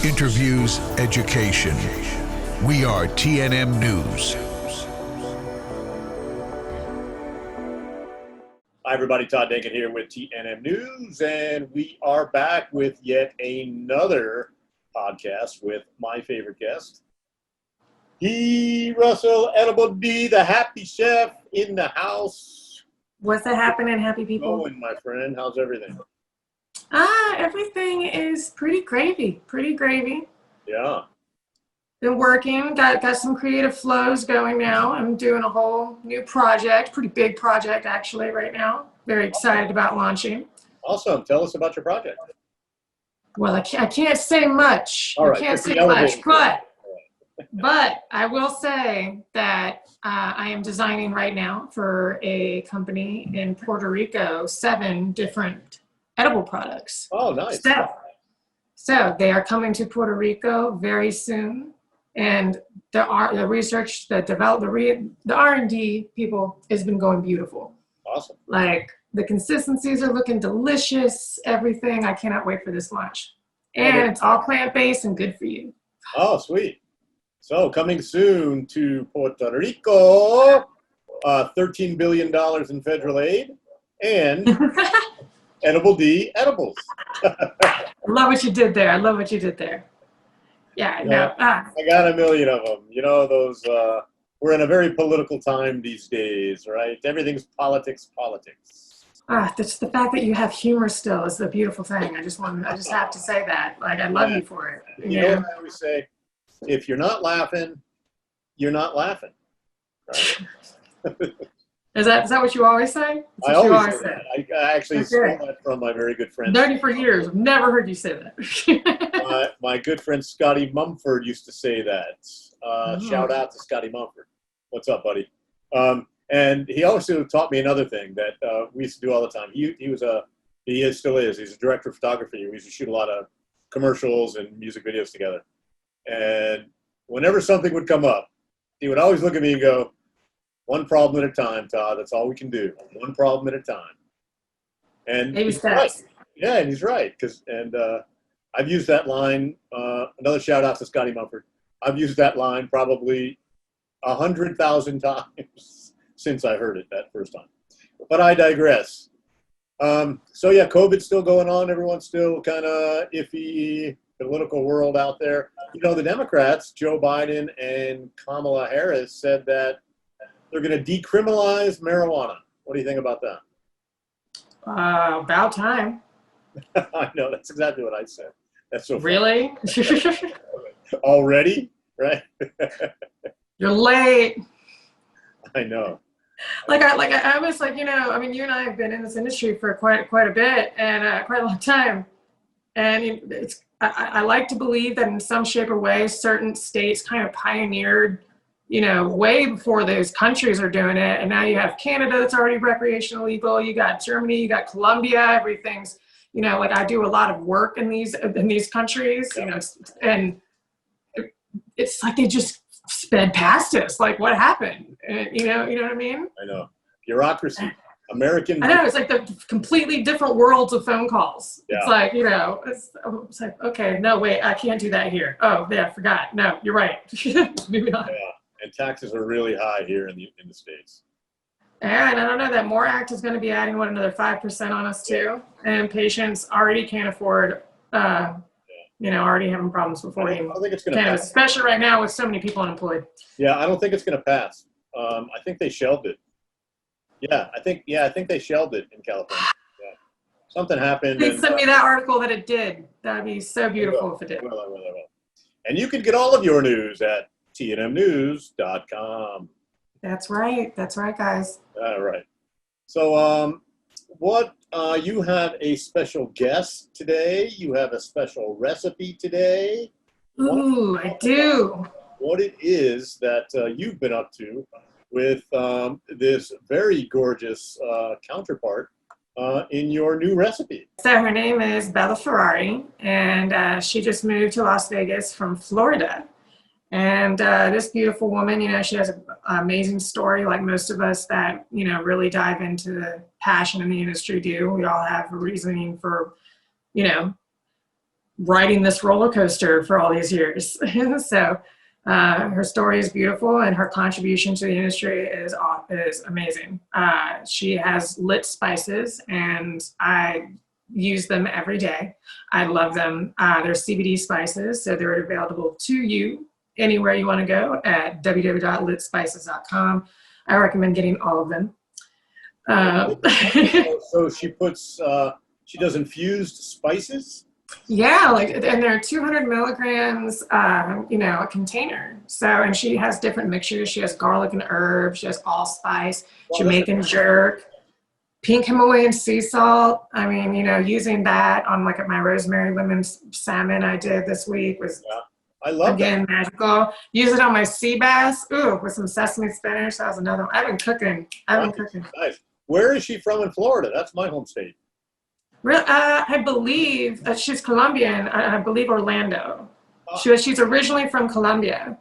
Interviews, education. We are TNM News. Hi, everybody. Todd Denkin here with TNM News, and we are back with yet another podcast with my favorite guest. Russell Edible D, the happy chef in the house. What's happening, happy people? Going, my friend. How's everything? Everything is pretty gravy. Yeah. Been working, got some creative flows going now. I'm doing a whole new project, pretty big project actually right now. Very excited about launching. Awesome. Tell us about your project. Well, I can't say much. All right. I can't say much, but I will say that I am designing right now for a company in Puerto Rico, 7 different edible products. Oh, nice. So they are coming to Puerto Rico very soon, and the research, the R&D people has been going beautiful. Awesome. Like the consistencies are looking delicious. Everything. I cannot wait for this launch, and it's all plant-based and good for you. Oh, sweet. So coming soon to Puerto Rico, $13 billion in federal aid, and Edible D edibles. I love what you did there. Yeah, no. I got a million of them. You know, those, we're in a very political time these days, right? Everything's politics. That's the fact that you have humor still is the beautiful thing. I just have to say that. Like, I love you for it. You know what I always say? If you're not laughing, you're not laughing. Right? Is that what you always say? I always say that. I actually stole that from my very good friend. Known you for years. I've never heard you say that. my good friend Scotty Mumford used to say that. Shout out to Scotty Mumford. What's up, buddy? And he also taught me another thing that we used to do all the time. He still is. He's a director of photography. We used to shoot a lot of commercials and music videos together. And whenever something would come up, he would always look at me and go, "One problem at a time, Todd. That's all we can do. One problem at a time." And he's right. Yeah, and he's right. I've used that line. Another shout out to Scotty Mumford. I've used that line probably 100,000 times since I heard it that first time. But I digress. So yeah, COVID's still going on. Everyone's still kind of iffy. Political world out there. You know, the Democrats, Joe Biden and Kamala Harris, said that they're going to decriminalize marijuana. What do you think about that? About time. I know, that's exactly what I said. That's so funny. Really? Already? Right? You're late. I know. I was like, you know, I mean, you and I have been in this industry for quite a bit and quite a long time. And I like to believe that in some shape or way, certain states kind of pioneered, you know, way before those countries are doing it. And now you have Canada that's already recreational legal. You got Germany, you got Colombia, everything's, you know, like I do a lot of work in these countries, you know, and it's like they just sped past us. Like, what happened? You know what I mean? I know. Bureaucracy. American. I know, it's like the completely different worlds of phone calls. Yeah. It's like, you know, it's like, okay, no, wait, I can't do that here. Oh, yeah, I forgot. No, you're right. Maybe not. Yeah, and taxes are really high here in the States. And I don't know, that MORE Act is going to be adding, another 5% on us too. And patients already can't afford, you know, already having problems before I don't think it's going to pass. Especially right now with so many people unemployed. Yeah, I don't think it's going to pass. I think they shelved it. Yeah, I think they shelved it in California. Yeah. Something happened. Please send me that article that it did. That'd be so beautiful if it did. I will. And you can get all of your news at TNMNews.com. That's right, guys. All right. So, you have a special guest today. You have a special recipe today. Ooh, I do. What it is that you've been up to with this very gorgeous counterpart in your new recipe. So her name is Bella Ferrari, and she just moved to Las Vegas from Florida. And this beautiful woman, you know, she has an amazing story, like most of us that, you know, really dive into the passion in the industry do. We all have a reasoning for, you know, riding this roller coaster for all these years. So her story is beautiful, and her contribution to the industry is amazing. She has lit spices, and I use them every day. I love them. They're CBD spices, so they're available to you anywhere you want to go at www.litspices.com. I recommend getting all of them. So she puts, she does infused spices? Yeah, like, and they're 200 milligrams, you know, a container. So, and she has different mixtures. She has garlic and herb. She has allspice, Jamaican jerk, pink Himalayan sea salt. I mean, you know, using that on like my rosemary lemon salmon I did this week was, I love again, that. Magical. Use it on my sea bass. Ooh, with some sesame spinach. That was another one. I've been cooking. Nice. Where is she from in Florida? That's my home state. I believe that she's Colombian. I believe Orlando. Oh. She's originally from Colombia.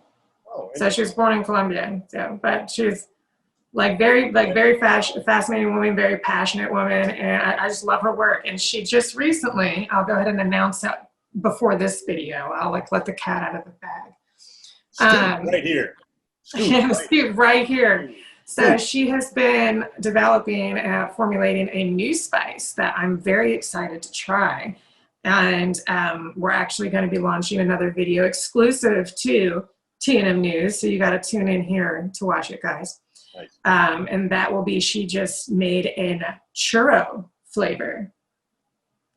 Oh, So she was born in Colombia. So, but she's very fascinating woman, very passionate woman, and I just love her work. And she just recently, I'll go ahead and announce that before this video. I'll let the cat out of the bag. Right here. Scoop right here. So she has been developing, formulating a new spice that I'm very excited to try. And we're actually going to be launching another video exclusive to TNM News. So you got to tune in here to watch it, guys. Nice. And that will be, she just made in churro flavor.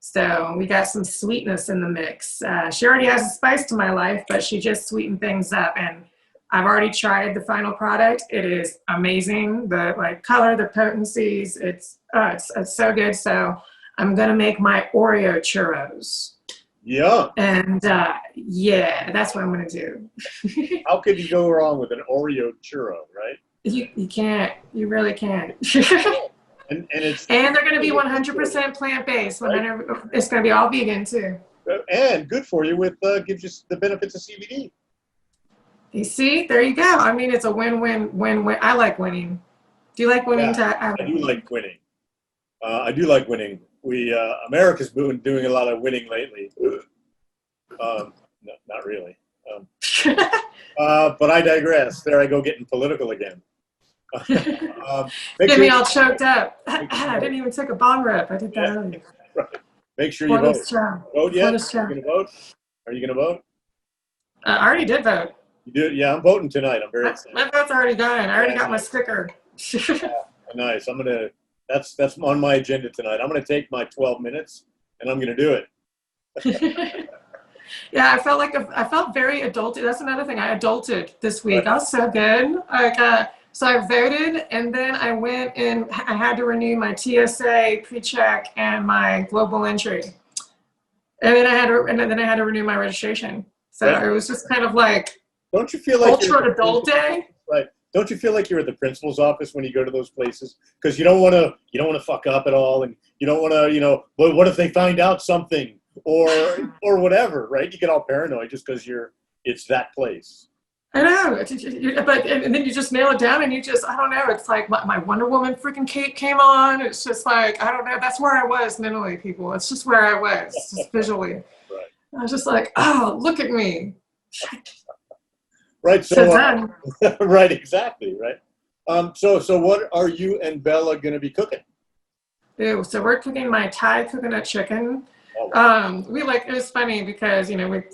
So we got some sweetness in the mix. She already has a spice to my life, but she just sweetened things up. And I've already tried the final product. It is amazing. The color, the potencies, it's so good. So I'm gonna make my Oreo churros. Yeah. And yeah, that's what I'm gonna do. How could you go wrong with an Oreo churro, right? You can't. You really can't. and they're gonna be 100% plant-based. Right? It's gonna be all vegan too. And good for you with gives you the benefits of CBD. You see, there you go. I mean, it's a win-win-win-win. I like winning. Do you like winning? I do like winning. I do like winning. America's been doing a lot of winning lately. No, not really. But I digress. There I go getting political again. Get me all choked up. I didn't even take a bong rip. I did that earlier. Right. Make sure you vote. Vote yet? Are you going to vote? Are you going to vote? I already did vote. You do? Yeah, I'm voting tonight. I'm very excited. My vote's already done. I already got my sticker. Nice. That's on my agenda tonight. I'm gonna take my 12 minutes and I'm gonna do it. Yeah, I felt very adulted. That's another thing. I adulted this week. Right. I was so good. So I voted, and then I went and I had to renew my TSA pre-check and my global entry, and then I had to renew my registration. So it was just kind of like. Don't you feel like ultra adult day? Right. Don't you feel like you're at the principal's office when you go to those places? Because you don't want to fuck up at all, and you don't want to, what if they find out something or whatever, right? You get all paranoid just because it's that place. I know, but and then you just nail it down, and I don't know. It's like my Wonder Woman freaking cape came on. It's just like, I don't know. That's where I was mentally, people. It's just where I was, just visually. Right. I was just like, oh, look at me. Right. So right. Exactly. Right. So what are you and Bella going to be cooking? Ew, so we're cooking my Thai coconut chicken. Oh, wow. It was funny because,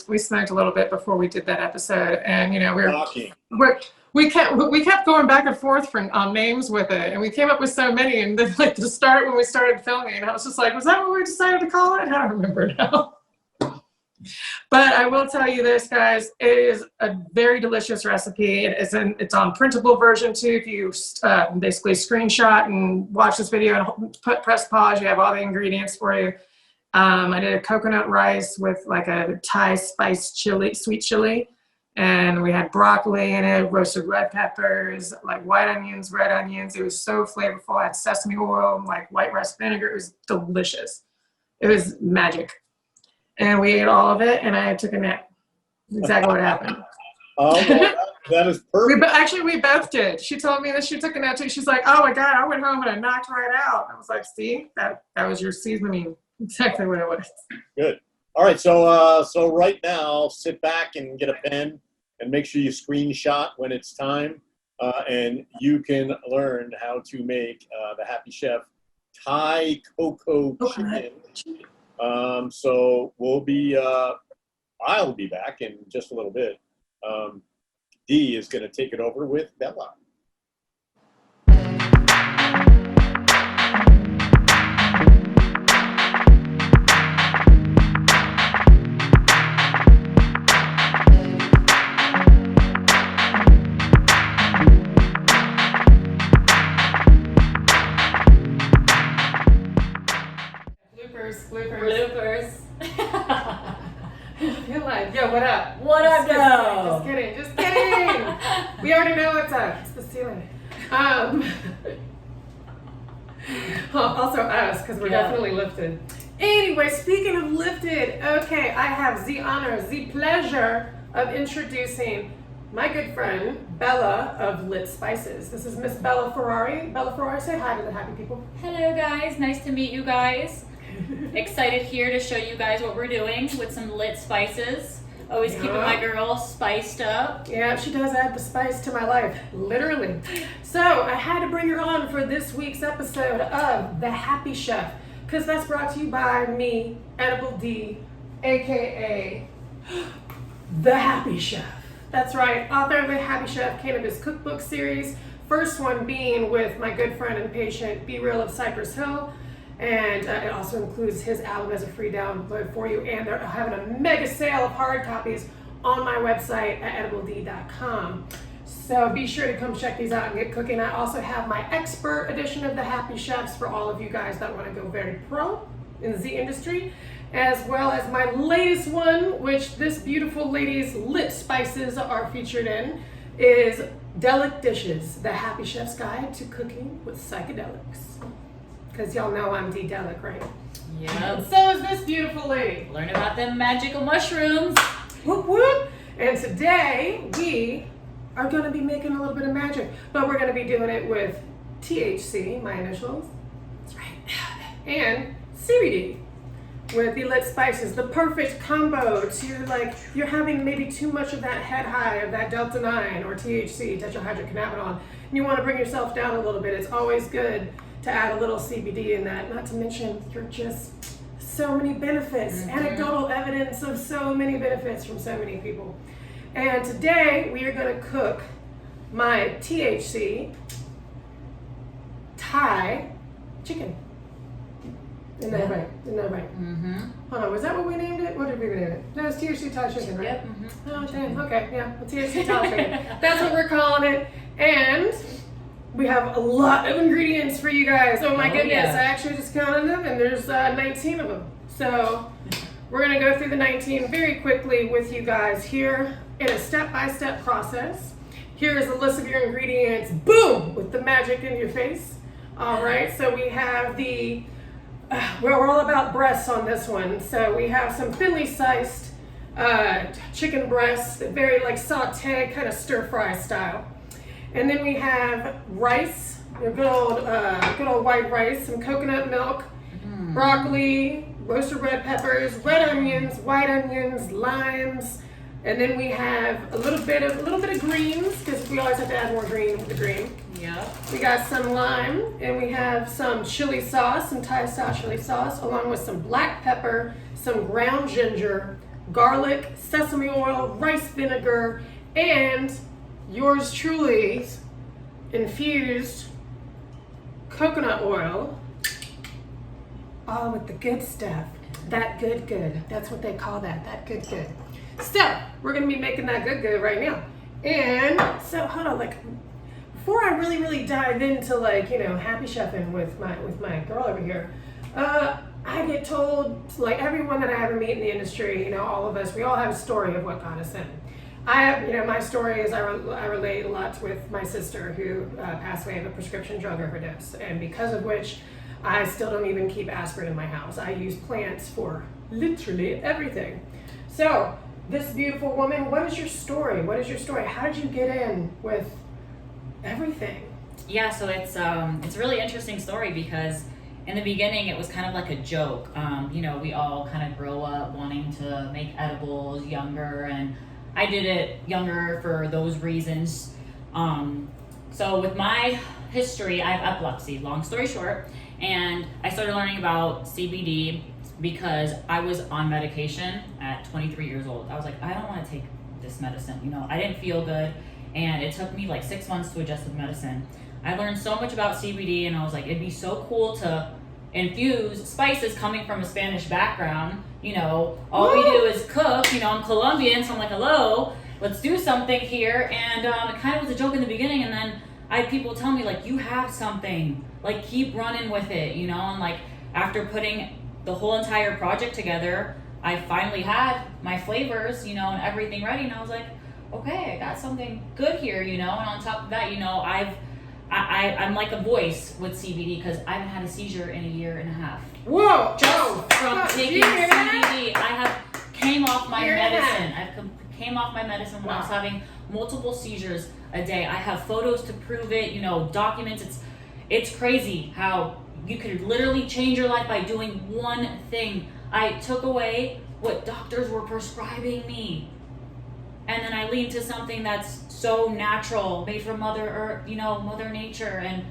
we smoked a little bit before we did that episode, and, we kept going back and forth on names with it, and we came up with so many, and then to start when we started filming, I was just like, was that what we decided to call it? I don't remember now. But I will tell you this, guys, it is a very delicious recipe. It's on printable version too. If you basically screenshot and watch this video and press pause, you have all the ingredients for you. I did a coconut rice with like a Thai spice chili, sweet chili, and we had broccoli in it, roasted red peppers, like white onions, red onions. It was so flavorful. I had sesame oil, like white rice vinegar. It was delicious. It was magic. And we ate all of it, and I took a nap. Exactly what happened. Oh, that is perfect. We both did. She told me that she took a nap too. She's like, oh my God, I went home and I knocked right out. I was like, see, that was your seasoning. Exactly what it was. Good. All right, so right now, sit back and get a pen and make sure you screenshot when it's time, and you can learn how to make the Happy Chef Thai Coco chicken. So we'll be, I'll be back in just a little bit. Dee is going to take it over with Bella. Bloopers. You're like, yo, what up? What up, though? Just kidding. We already know what's up. It's the ceiling. Also us, because we're definitely lifted. Anyway, speaking of lifted, okay, I have the honor, the pleasure of introducing my good friend, Bella of Lit Spices. This is Miss Bella Ferrari. Bella Ferrari, say hi to the happy people. Hello guys, nice to meet you guys. Excited here to show you guys what we're doing with some lit spices. Always keeping my girl spiced up. Yeah, she does add the spice to my life, literally. So I had to bring her on for this week's episode of The Happy Chef, because that's brought to you by me, Edible D, aka The Happy Chef. That's right, author of the Happy Chef Cannabis Cookbook series. First one being with my good friend and patient, Be Real of Cypress Hill. And it also includes his album as a free download for you. And they're having a mega sale of hard copies on my website at edibled.com. So be sure to come check these out and get cooking. I also have my expert edition of the Happy Chefs for all of you guys that want to go very pro in the industry, as well as my latest one, which this beautiful lady's lit spices are featured in, is Delic Dishes, the Happy Chef's Guide to Cooking with Psychedelics. Because y'all know I'm D-Delic, right? Yep. So is this beautiful lady. Learn about them magical mushrooms. Whoop whoop. And today we are going to be making a little bit of magic, but we're going to be doing it with THC, my initials. That's right. And CBD with the lit spices, the perfect combo to you're having maybe too much of that head high of that Delta 9 or THC, tetrahydrocannabinol, and you want to bring yourself down a little bit. It's always good to add a little CBD in that, not to mention you're just so many benefits, anecdotal evidence of so many benefits from so many people. And today we are going to cook my THC Thai chicken. Isn't that right? Isn't that right? Hold on, was that what we named it? What did we name it? No, it's THC Thai chicken, right? Yep. Oh, damn, okay, yeah, well, THC Thai chicken. That's what we're calling it. And we have a lot of ingredients for you guys. Oh my goodness, yeah. I actually just counted them and there's 19 of them. So we're gonna go through the 19 very quickly with you guys here in a step-by-step process. Here's a list of your ingredients, boom, with the magic in your face. All right, so we have the, we're all about breasts on this one. So we have some thinly sliced chicken breasts, very saute, kind of stir-fry style. And then we have rice, good old white rice, some coconut milk, broccoli, roasted red peppers, red onions, white onions, limes, and then we have a little bit of greens, because we always have to add more green with the green. Yeah. We got some lime, and we have some chili sauce, some Thai style chili sauce, along with some black pepper, some ground ginger, garlic, sesame oil, rice vinegar, and yours truly, infused coconut oil, all with the good stuff. That good. That's what they call that good. So we're gonna be making that good right now. And so hold on, before I really dive into happy chefing with my girl over here, I get told, everyone that I ever meet in the industry, all of us, we all have a story of what got us in. I have, my story is I relate a lot with my sister who passed away of a prescription drug overdose, and because of which I still don't even keep aspirin in my house. I use plants for literally everything. So this beautiful woman, what is your story? How did you get in with everything? Yeah, so it's a really interesting story because in the beginning, it was kind of like a joke. You know, we all kind of grow up wanting to make edibles younger, and I did it younger for those reasons. So with my history, I have epilepsy, long story short, and I started learning about CBD because I was on medication at 23 years old. I was like, I don't want to take this medicine. You know, I didn't feel good, and it took me like 6 months to adjust to the medicine. I learned so much about CBD, and I was like, it'd be so cool to infuse spices coming from a Spanish background. You know, all we do is cook. You know, I'm Colombian, so I'm like, hello, let's do something here. And it kind of was a joke in the beginning, and then I had people tell me, like, you have something, like, keep running with it, you know. And like, after putting the whole entire project together, I finally had my flavors, you know, and everything ready, and I was like, okay, I got something good here, you know. And on top of that, you know, I'm like a voice with CBD because I haven't had a seizure in a year and a half. Whoa! Just from taking CBD, I have came off my medicine. Came off my medicine when I was having multiple seizures a day. I have photos to prove it, you know, documents. It's crazy how you could literally change your life by doing one thing. I took away what doctors were prescribing me, and then I leaned to something that's so natural, made from Mother Earth, you know, Mother Nature, and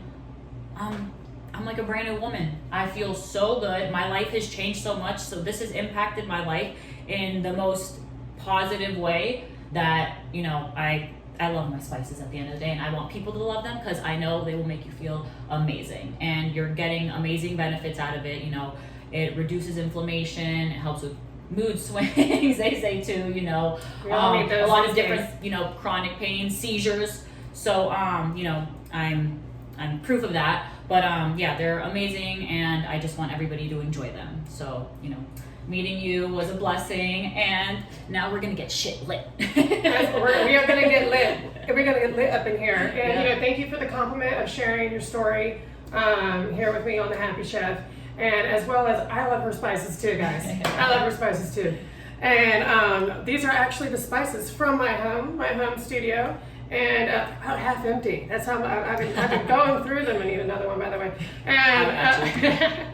I'm like a brand new woman. I feel so good. My life has changed so much. So this has impacted my life in the most positive way that, you know, I love my spices at the end of the day, and I want people to love them because I know they will make you feel amazing, and you're getting amazing benefits out of it. You know, it reduces inflammation, it helps with mood swings, they say too, you know, a lot of different, you know, chronic pain, seizures. So, you know, I'm proof of that, but yeah, they're amazing, and I just want everybody to enjoy them. So, you know, meeting you was a blessing, and now we're gonna get shit lit. We are gonna get lit. We're gonna get lit up in here. And you know, thank you for the compliment of sharing your story here with me on The Happy Chef. And as well as, I love her spices too, guys. I love her spices too. And these are actually the spices from my home studio, and half empty. That's how I've been going through them. I need another one, by the way. And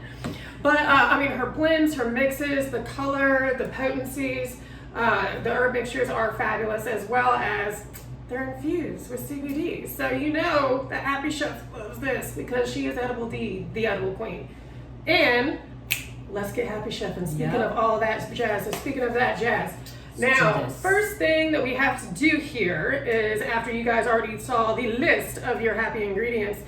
but I mean, her blends, her mixes, the color, the potencies, the herb mixtures are fabulous, as well as they're infused with CBD. So you know the Happy Chef loves this because she is Edible D, the edible queen. And let's get Happy Chef. And speaking of all that jazz, now, first thing that we have to do here is, after you guys already saw the list of your happy ingredients,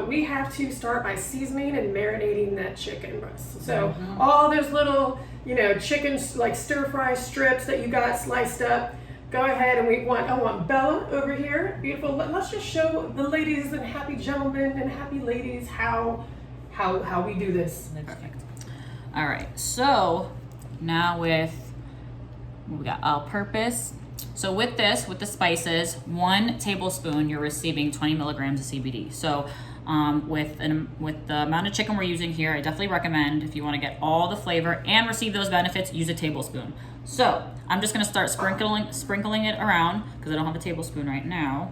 we have to start by seasoning and marinating that chicken breast. So all those little, you know, chicken like stir fry strips that you got sliced up, go ahead, and I want Bella over here, beautiful. Let's just show the ladies and happy gentlemen and happy ladies how we do this. Perfect. All right, so now with what we got, all-purpose. So with this, with the spices, 1 tablespoon, you're receiving 20 milligrams of CBD. So with the amount of chicken we're using here, I definitely recommend, if you want to get all the flavor and receive those benefits, use a tablespoon. So I'm just gonna start sprinkling it around because I don't have a tablespoon right now,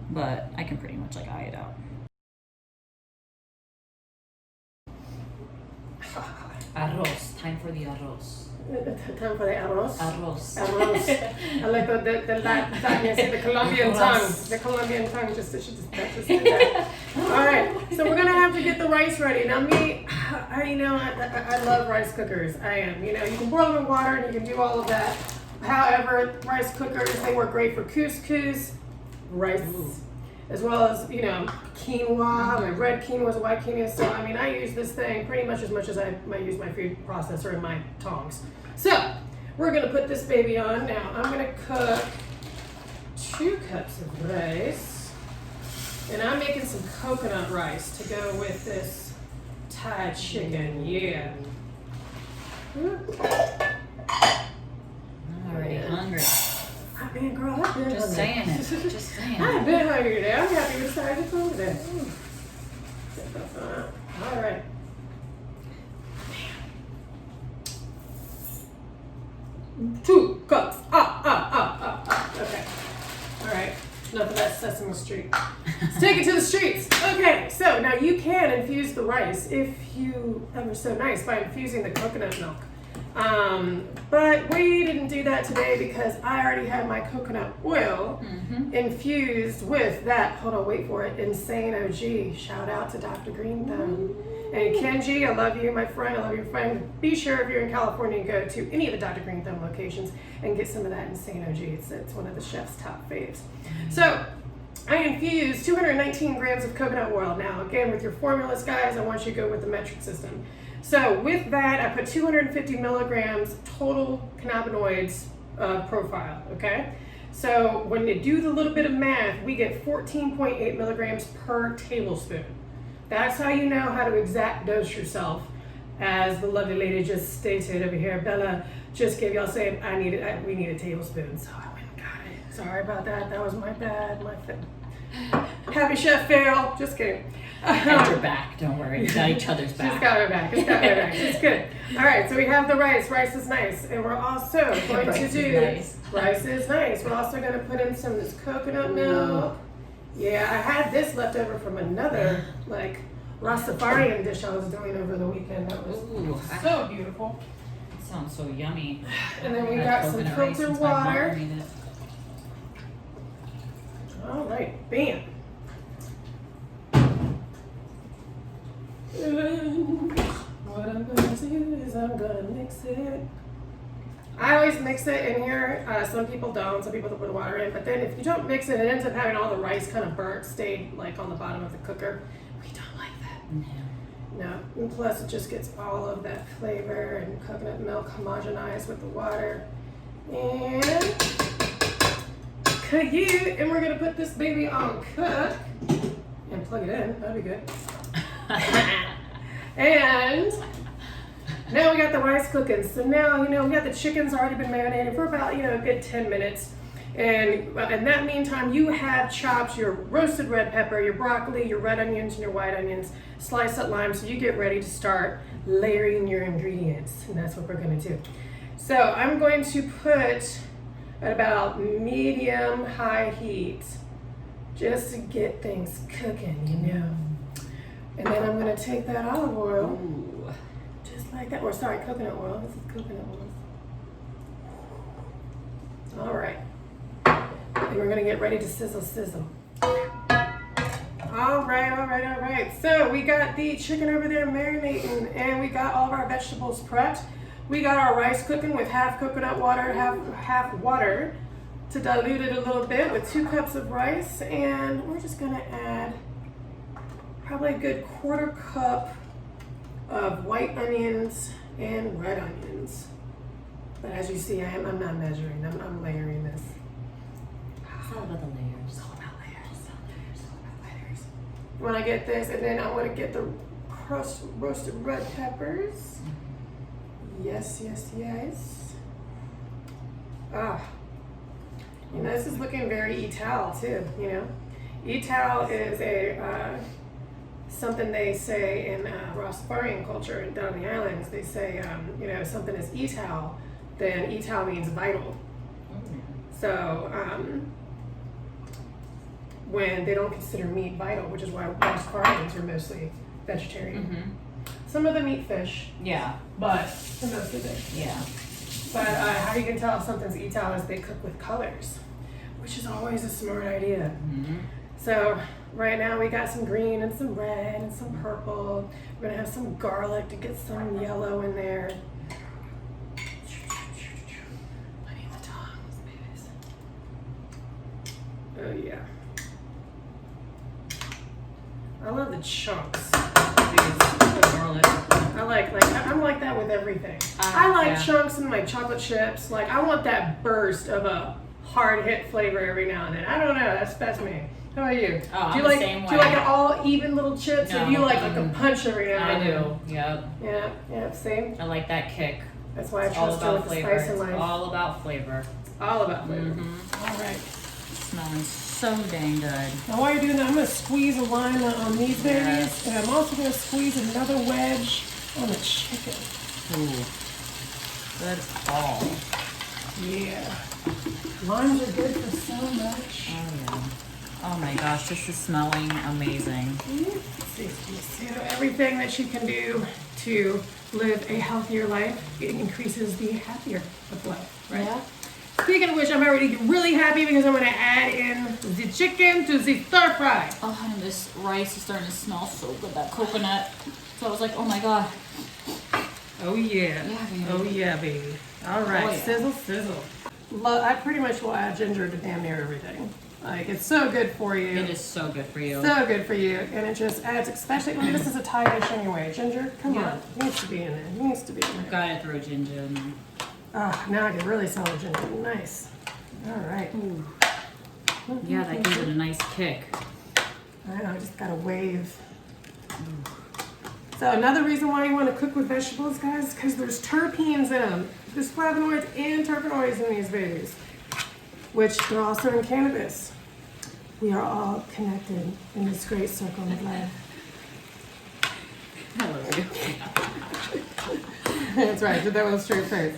but I can pretty much like eye it out. Arroz, time for the arroz. Time for the arroz. Arroz. I like the Colombian tongue. The Colombian tongue just did that. All right, so we're gonna have to get the rice ready. Now me, I love rice cookers. I am. You know, you can boil them in water and you can do all of that. However, rice cookers, they work great for couscous, rice, as well as, you know, quinoa, like red quinoa, white quinoa. So, I mean, I use this thing pretty much as I might use my food processor and my tongs. So, we're gonna put this baby on. Now, I'm gonna cook 2 cups of rice, and I'm making some coconut rice to go with this Thai chicken. Yeah. I'm already hungry. Man, girl, I've been Just saying it. Just saying it. I've been hungry today. I'm happy we started food today. All right. 2 cups. Okay. All right. Enough of that Sesame Street. Let's take it to the streets. Okay, so now you can infuse the rice if you ever so nice by infusing the coconut milk. But we didn't do that today because I already had my coconut oil infused with that, hold on, wait for it, Insane OG. Shout out to Dr. Green Thumb. And Kenji, I love you, my friend, I love your friend. Be sure if you're in California, go to any of the Dr. Green Thumb locations and get some of that Insane OG. It's one of the chef's top faves. So, I infused 219 grams of coconut oil. Now, again, with your formulas, guys, I want you to go with the metric system. So with that, I put 250 milligrams total cannabinoids profile, okay? So when you do the little bit of math, we get 14.8 milligrams per tablespoon. That's how you know how to exact dose yourself. As the lovely lady just stated over here, Bella just gave y'all saying, we need a tablespoon. So I went and got it. Sorry about that. That was my bad. Happy chef fail. Just kidding. Got your back. Don't worry. We got each other's back. She's got her back. She's got her back. It's good. All right. So we have the rice. Rice is nice, and we're also going to do rice is nice. We're also going to put in some of this coconut milk. Yeah, I had this left over from another like Rastafarian dish I was doing over the weekend. That was so beautiful. It sounds so yummy. And then we got some filtered water. All right, bam. What I'm gonna do is I'm gonna mix it. I always mix it in here. Some people don't. Some people put water in. But then if you don't mix it, it ends up having all the rice kind of burnt, stayed like on the bottom of the cooker. We don't like that. No. And plus, it just gets all of that flavor and coconut milk homogenized with the water. And cute. And we're gonna put this baby on cook and plug it in. That'd be good. And now we got the rice cooking. So now, we got the chickens already been marinated for about, a good 10 minutes. And in that meantime, you have chopped your roasted red pepper, your broccoli, your red onions, and your white onions, sliced up lime, so you get ready to start layering your ingredients. And that's what we're gonna do. So I'm going to put at about medium-high heat just to get things cooking, And then I'm going to take that olive oil, just like that, or sorry, coconut oil. This is coconut oil. All right. And we're going to get ready to sizzle. All right. So we got the chicken over there marinating, and we got all of our vegetables prepped. We got our rice cooking with half coconut water, half water to dilute it a little bit with 2 cups of rice. And we're just going to add probably a good 1/4 cup of white onions and red onions. But as you see, I'm not measuring. I'm layering this. It's all about the layers. It's all about layers. When I get this, and then I want to get the roasted red peppers. Yes. This is looking very Ital too, Ital is a something they say in Rastafarian culture down the islands. They say, something is Ital, then Ital means vital. So when they don't consider meat vital, which is why Rastafarians are mostly vegetarian. Some of them eat fish. Yeah. But for most of it. Yeah. But how you can tell if something's Ital is they cook with colors, which is always a smart idea. So right now we got some green and some red and some purple. We're gonna have some garlic to get some yellow in there. I need the tongs, babies. Oh yeah. I love the chunks. I'm like that with everything. I like chunks and like chocolate chips. Like I want that burst of a hard hit flavor every now and then. I don't know. That's me. How about you? Oh, do you I'm like the same way. Do you like it all even little chips, or do you like a punch every now and then? I do. Yep. Yeah. Same. I like that kick. That's why I It's all trust you about with the flavor. spice in It's life. all about flavor. All about flavor. All right. Smelling so dang good. Now while you're doing that, I'm going to squeeze a lime on these babies, and I'm also going to squeeze another wedge on the chicken. Ooh. Good call. Yeah. Limes are good for so much. Oh, yeah. Oh my gosh, this is smelling amazing. So everything that you can do to live a healthier life, it increases the happier of life, right? Yeah. Speaking of which, I'm already really happy because I'm going to add in the chicken to the stir fry. Oh, and this rice is starting to smell so good, that coconut. So I was like, oh my god. Oh yeah. Yeah, baby. Oh yeah, baby. All right, Oh, yeah. sizzle, sizzle. I pretty much will add ginger to damn near everything. Like, it's so good for you. It is so good for you. So good for you, and it just adds, especially, I mean, this is a Thai dish anyway. Ginger, come Yeah. on, he needs to be in there. He needs to be in there. Gotta throw ginger in there. Ah, now I can really smell the ginger. Nice. All right. Ooh. Yeah, that gives it a nice kick. I know, I just got to wave. So another reason why you want to cook with vegetables, guys, is because there's terpenes in them. There's flavonoids and terpenoids in these babies, which they're also in cannabis. We are all connected in this great circle of life. I love you. That's right, did that with a straight face.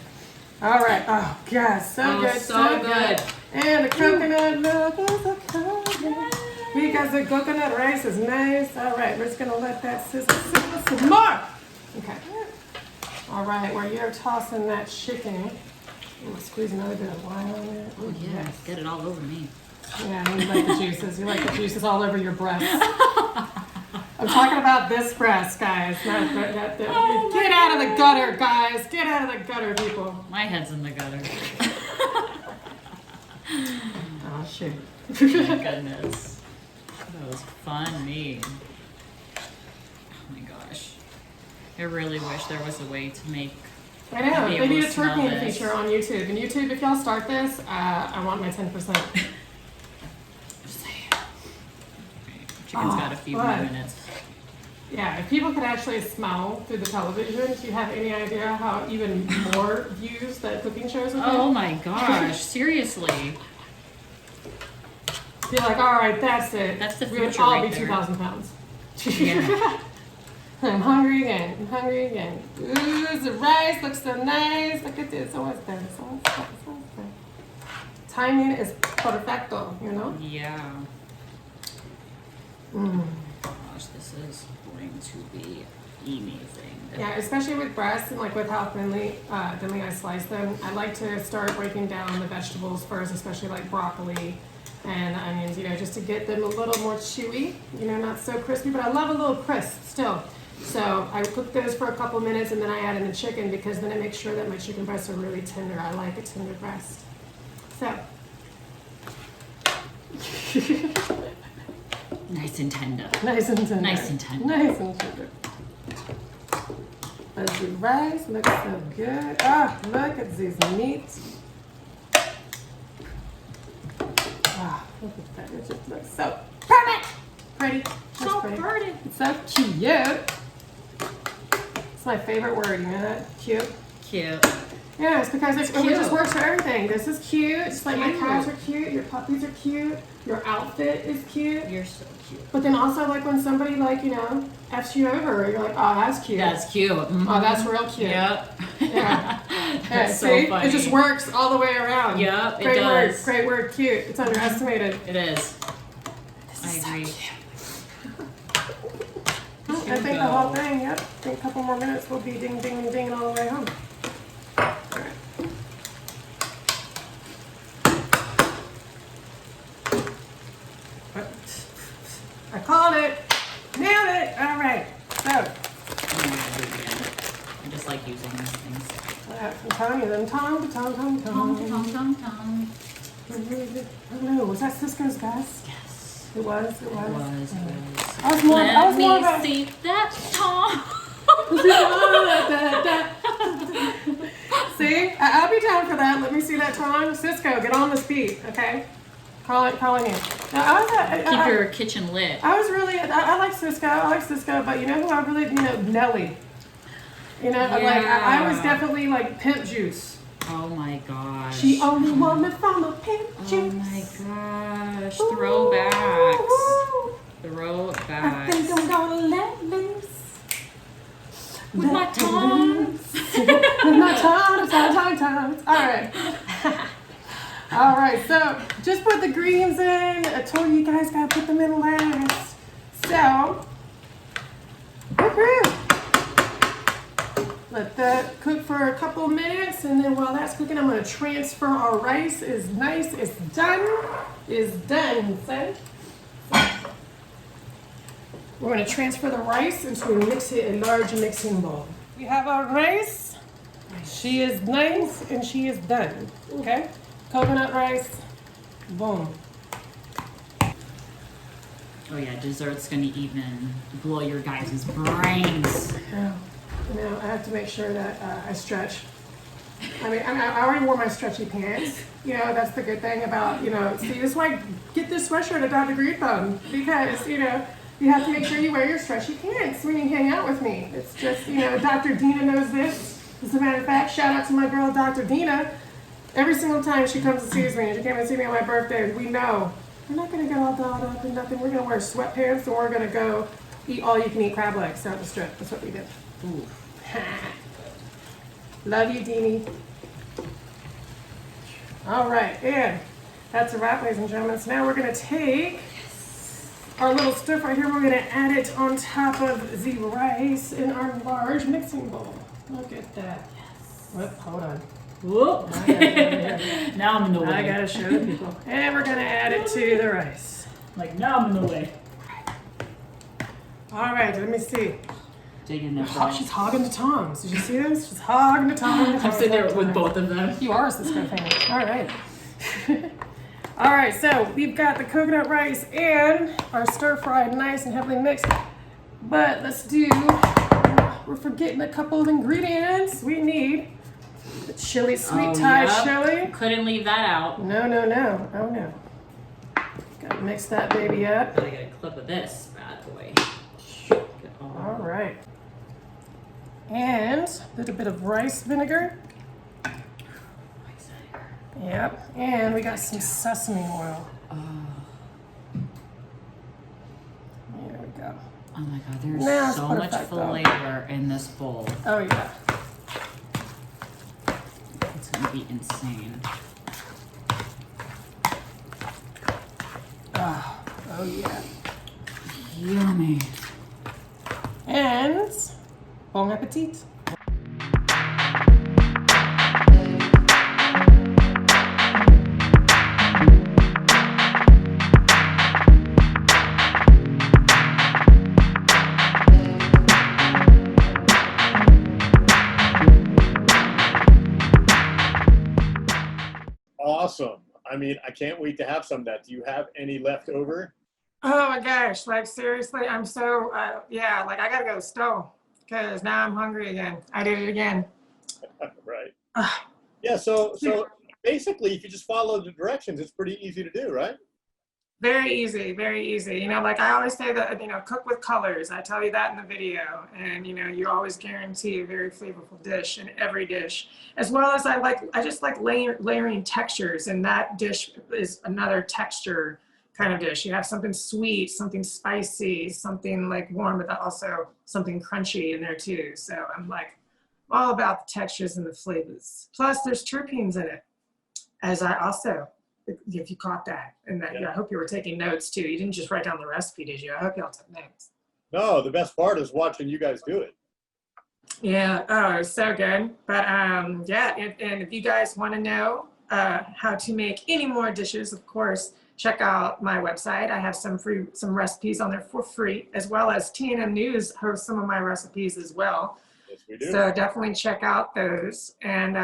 All right, oh God, so good, so good. And the coconut milk is a coconut. Because the coconut rice is nice. All right, we're just gonna let that sizzle some more. Okay. All right, while you're tossing that chicken, I'm gonna squeeze another bit of wine on it. Oh yeah, Yes. get it all over me. Yeah, you like the juices. You like the juices all over your breasts. I'm talking about this breast, guys. Not that. Oh Get out of the gutter, guys. Get out of the gutter, people. My head's in the gutter. Oh, shit. My goodness. That was funny. Oh my gosh. I really wish there was a way to make. I know. Be They able need to a smell terpene this. feature on YouTube. And YouTube, if y'all start this, I want my 10%. Just saying. Chicken's got a few more but- minutes. Yeah, if people could actually smell through the television, do you have any idea how even more views that cooking shows would Oh get? my gosh, seriously. Be like, all right, that's it. That's the We would future all right be there. 2,000 pounds. Yeah. I'm hungry again. I'm hungry again. Ooh, the rice looks so nice. Look at this. So what's that? So what's that? So what's that? Timing is perfecto, you know? Yeah. Gosh, this is going to be amazing. Yeah, especially with breasts and like with how thinly I slice them. I like to start breaking down the vegetables first, especially like broccoli and onions, you know, just to get them a little more chewy, you know, not so crispy, but I love a little crisp still. So I cook those for a couple minutes and then I add in the chicken because then it makes sure that my chicken breasts are really tender. I like a tender breast. So. Nice and tender. Nice and tender. Nice and tender. Nice and tender. Let's do rice. Looks so good. Ah, look at these meats. Ah, look at that. It just looks so perfect. Pretty. That's So pretty. pretty. It's so cute. It's my favorite word. You know that? Cute. Cute. Yeah, it's because it cute. just works for everything. This is cute. It's like my cute. cats are cute. Your puppies are cute. Your outfit is cute. You're so cute. But then also, like, when somebody, like, you know, F's you over, you're like, oh, that's cute. That's cute. Mhm. Oh, that's real cute. Yep. Yeah. That's so See? funny. It just works all the way around. Yep, it Great does. word. Great word. Cute. It's underestimated. It is. I agree. I think the whole thing, yep. I think a couple more minutes we'll be ding, ding, and ding all the way home. All right. I called it. Nailed it. All right. So, I just like using these things. I'm telling you, them tom. Tom, tom, tom, tom. I don't know. Was that Cisco's best? Yes. It was. It was. I was more. I was more Let about. me see that Tom. See, I'll be down for that. Let me see that Tom. Cisco, get on this beat, okay? Calling you. Now, Keep your kitchen lit. I was really. I like Cisco. But you know who I really, you know, Nelly. You know, like I was definitely like Pimp Juice. Oh my gosh. She only want me from a Pimp Juice. Oh my gosh. Throwbacks. I think I'm gonna let loose. With my tongues. With my tongues. All right. All right, so just put the greens in. I told you guys gotta put them in last. So, okay. Let that cook for a couple of minutes, and then while that's cooking, I'm gonna transfer our rice. It's nice, it's done. It's done, son. We're gonna transfer the rice into a large mixing bowl. We have our rice. She is nice and she is done. Okay? Coconut rice. Boom. Oh yeah, dessert's gonna even blow your guys' brains. Yeah. Now I have to make sure that I stretch. I already wore my stretchy pants. You know, that's the good thing about, see, this is why get this sweatshirt at Dr. Green Thumb, because, you have to make sure you wear your stretchy pants when you hang out with me. It's just, Dr. Dina knows this. As a matter of fact, shout out to my girl, Dr. Dina. Every single time she comes and sees me, and she came and see me on my birthday, we know we're not going to get all dolled up and nothing. We're going to wear sweatpants and we're going to go eat all you can eat crab legs down the strip. That's what we did. Ooh. Love you, Deanie. All right, and that's a wrap, ladies and gentlemen. So now we're going to take our little stuff right here. We're going to add it on top of the rice in our large mixing bowl. Look at that. Yes. Whoop, hold on. Whoop. Now I'm in the way. I got to show the people. And we're going to add it to the rice. Like, now I'm in the way. All right, let me see. Digging there. She's hogging the tongs. Did you see this? She's hogging the tongs. I'm sitting there with both of them. You are this kind of thing. All right. All right, so we've got the coconut rice and our stir-fried nice and heavily mixed. But we're forgetting a couple of ingredients. We need the chili, sweet Thai chili. Couldn't leave that out. No. Oh, no. Gotta mix that baby up. Gotta get a clip of this bad boy. All right. And a little bit of rice vinegar. Yep. And we got some sesame oil. There we go. Oh my god, there's so much flavor in this bowl. Oh yeah. It's gonna be insane. Oh yeah. Yummy. And bon appetit. Awesome. I can't wait to have some of that. Do you have any left over? Oh my gosh, like seriously, I'm so, I gotta go to the stove because now I'm hungry again. I did it again. Right. Yeah, so basically, if you just follow the directions, it's pretty easy to do, right? Very easy, very easy. Like I always say that, cook with colors. I tell you that in the video. And, you always guarantee a very flavorful dish in every dish. As well as I just like layering textures. And that dish is another texture kind of dish. You have something sweet, something spicy, something like warm, but also something crunchy in there too. So I'm like all about the textures and the flavors. Plus there's terpenes in it, as I also, if you caught that. And that, I hope you were taking notes too. You didn't just write down the recipe, did you? I hope y'all took notes. No, the best part is watching you guys do it. Yeah, oh, it's so good. But and if you guys want to know how to make any more dishes, of course, check out my website. I have some recipes on there for free, as well as TNMNews hosts some of my recipes as well. Yes, we do. So definitely check out those. And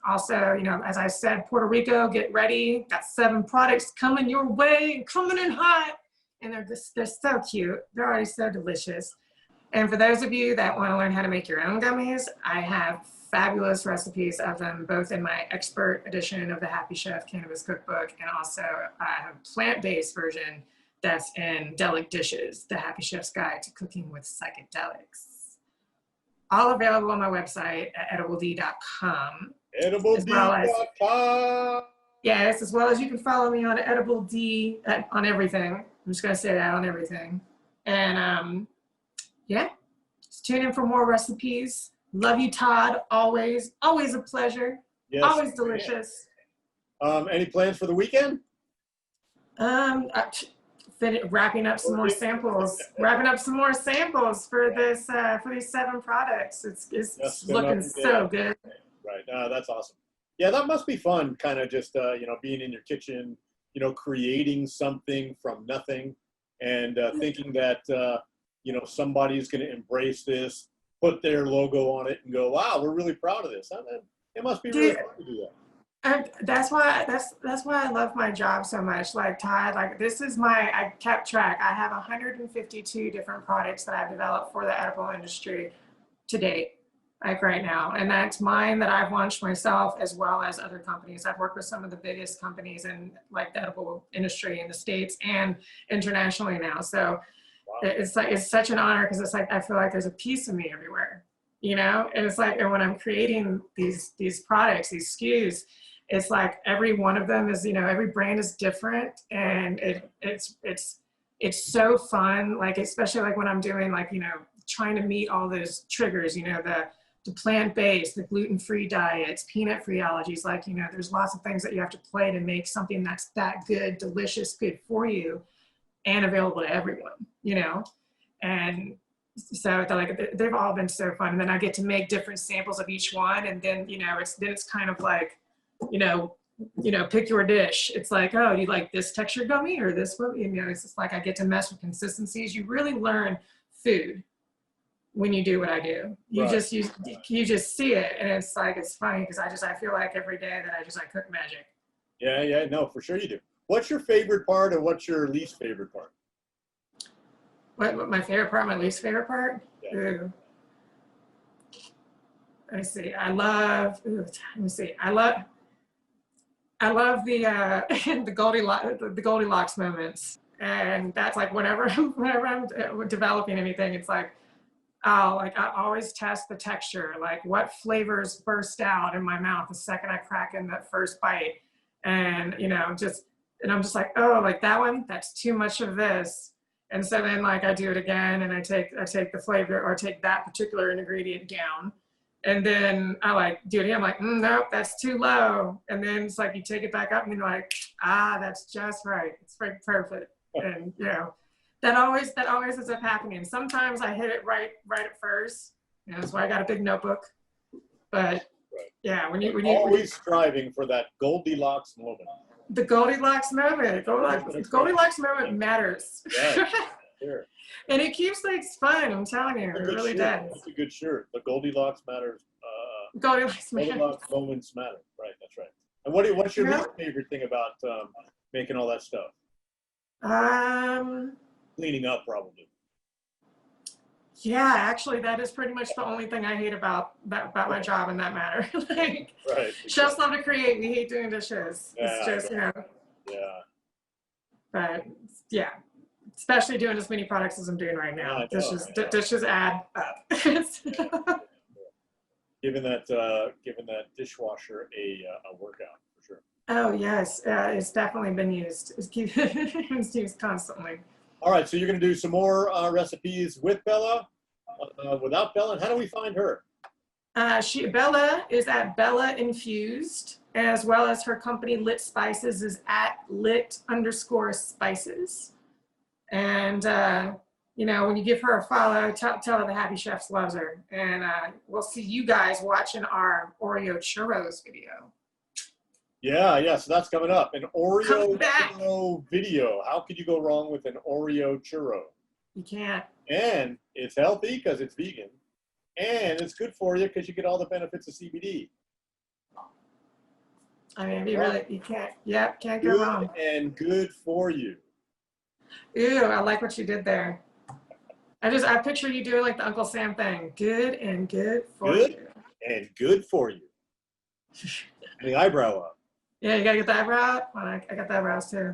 also, as I said, Puerto Rico, get ready. Got 7 products coming your way, coming in hot. And they're so cute. They're already so delicious. And for those of you that want to learn how to make your own gummies, I have fabulous recipes of them, both in my expert edition of the Happy Chef Cannabis Cookbook, and also I have a plant-based version that's in Delic Dishes, the Happy Chef's Guide to Cooking with Psychedelics. All available on my website at edibld.com. Edibld.com. Yes, as well as you can follow me on EdibleD on everything. I'm just going to say that on everything. And just tune in for more recipes. Love you, Todd. Always a pleasure. Yes, always delicious. Any plans for the weekend? Wrapping up some more samples. Wrapping up some more samples for this for these 7 products. It's looking so good. Right. That's awesome. Yeah, that must be fun. Kind of just being in your kitchen, creating something from nothing, and thinking that somebody's going to embrace this, put their logo on it, and go, "Wow, we're really proud of this." It must be really fun to do that. And that's why I love my job so much. Like Todd, I kept track. I have 152 different products that I've developed for the edible industry to date, like right now. And that's mine that I've launched myself as well as other companies. I've worked with some of the biggest companies in like the edible industry in the States and internationally now. So it's such an honor because it's like, I feel like there's a piece of me everywhere, and it's like, and when I'm creating these products, these SKUs, it's like every one of them is, every brand is different, and it's so fun. Like, especially like when I'm doing like, trying to meet all those triggers, the plant-based, the gluten-free diets, peanut-free allergies, like, there's lots of things that you have to play to make something that's that good, delicious, good for you, and available to everyone, and so they've all been so fun. And then I get to make different samples of each one, and then it's kind of like, pick your dish. It's like, oh, do you like this texture gummy or this one? It's just like I get to mess with consistencies. You really learn food when you do what I do. You just see it, and it's like, it's funny because I feel like every day that I cook magic. Yeah, no, for sure you do. What's your favorite part, and what's your least favorite part? What my favorite part, my least favorite part? Yeah. Ooh. Let me see. I love the the Goldilocks moments, and that's like whenever I'm developing anything, it's like, I always test the texture, like what flavors burst out in my mouth the second I crack in that first bite, and I'm just like, oh, like that one, that's too much of this. And so then like I do it again, and I take the flavor, or take that particular ingredient down, and then I do it again. I'm like, nope, that's too low. And then it's like you take it back up, and you're like, that's just right. It's perfect. And that always ends up happening. Sometimes I hit it right at first. That's why I got a big notebook. But yeah, when you always striving for that Goldilocks moment. The Goldilocks moment. Goldilocks moment matters. Yeah, sure. And it keeps things fun, I'm telling you. It really does. That's a good shirt. The Goldilocks matters. Goldilocks moments matter. Right, that's right. And what's your least favorite thing about making all that stuff? Cleaning up, probably. Yeah, actually, that is pretty much the only thing I hate about my job in that matter. Like, right. Chefs love to create. We hate doing dishes. It's just, Yeah. But yeah, especially doing as many products as I'm doing right now. Dishes add up. Giving that dishwasher a workout for sure. Oh yes, it's definitely been used. It's used constantly. All right, so you're going to do some more recipes with Bella, without Bella, and how do we find her? Bella is at Bella Infused, as well as her company Lit Spices is at lit_spices. And when you give her a follow, tell her the Happy Chefs loves her. And we'll see you guys watching our Oreo churros video. Yeah, so that's coming up. An Oreo churro video. How could you go wrong with an Oreo churro? You can't. And it's healthy because it's vegan. And it's good for you because you get all the benefits of CBD. I mean, you can't go wrong. And good for you. Ew, I like what you did there. I picture you doing like the Uncle Sam thing. Good and good for you. Good and good for you. And the eyebrow up. Yeah, you gotta get the eyebrow up. Well, I got the eyebrows too.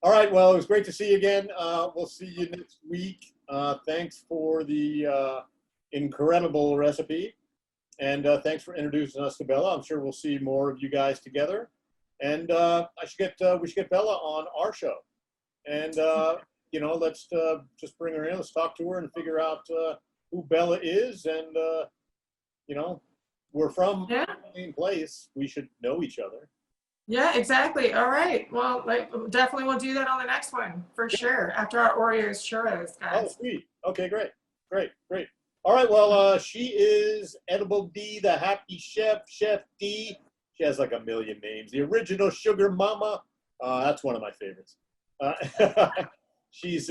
All right, well, it was great to see you again. We'll see you next week. Thanks for the incredible recipe. And thanks for introducing us to Bella. I'm sure we'll see more of you guys together. And we should get Bella on our show. And, let's just bring her in. Let's talk to her and figure out who Bella is. And, we're from Yeah. the same place. We should know each other. Yeah, exactly. All right. Well, like, definitely we'll do that on the next one for sure. After our Oreos churros, Oh, guys. sweet. Okay, great. All right, well, she is Edible D, the happy chef, Chef D. She has like a million names. The original sugar mama. That's one of my favorites. She's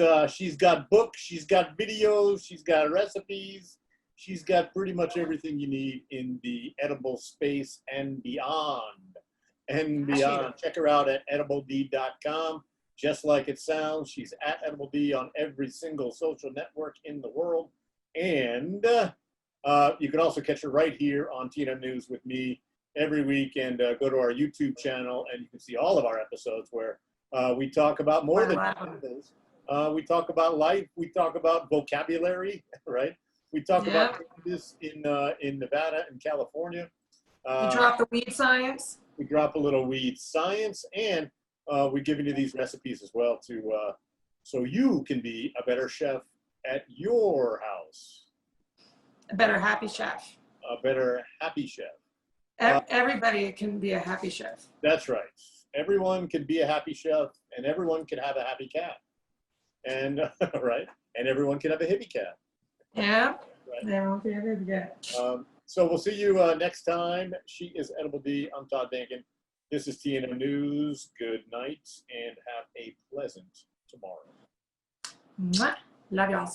got books, she's got videos, she's got recipes. She's got pretty much everything you need in the edible space and beyond. Check her out at edibld.com. Just like it sounds, she's at Edible D on every single social network in the world. And you can also catch her right here on TNM News with me every week. And go to our YouTube channel, and you can see all of our episodes where we talk about more than edibles. We talk about life. We talk about vocabulary, right? We talk about this in Nevada and California. You drop the weed science. We drop a little weed science, and we're giving you these recipes as well so you can be a better chef at your house. A better happy chef. A better happy chef. Everybody can be a happy chef. That's right. Everyone can be a happy chef, and everyone can have a happy cat. And right, and everyone can have a hippie cat. Yeah. Right. Everyone can have a hippie cat. So we'll see you next time. She is Edible D. I'm Todd Dankin. This is TNM News. Good night and have a pleasant tomorrow. Mwah. Love y'all.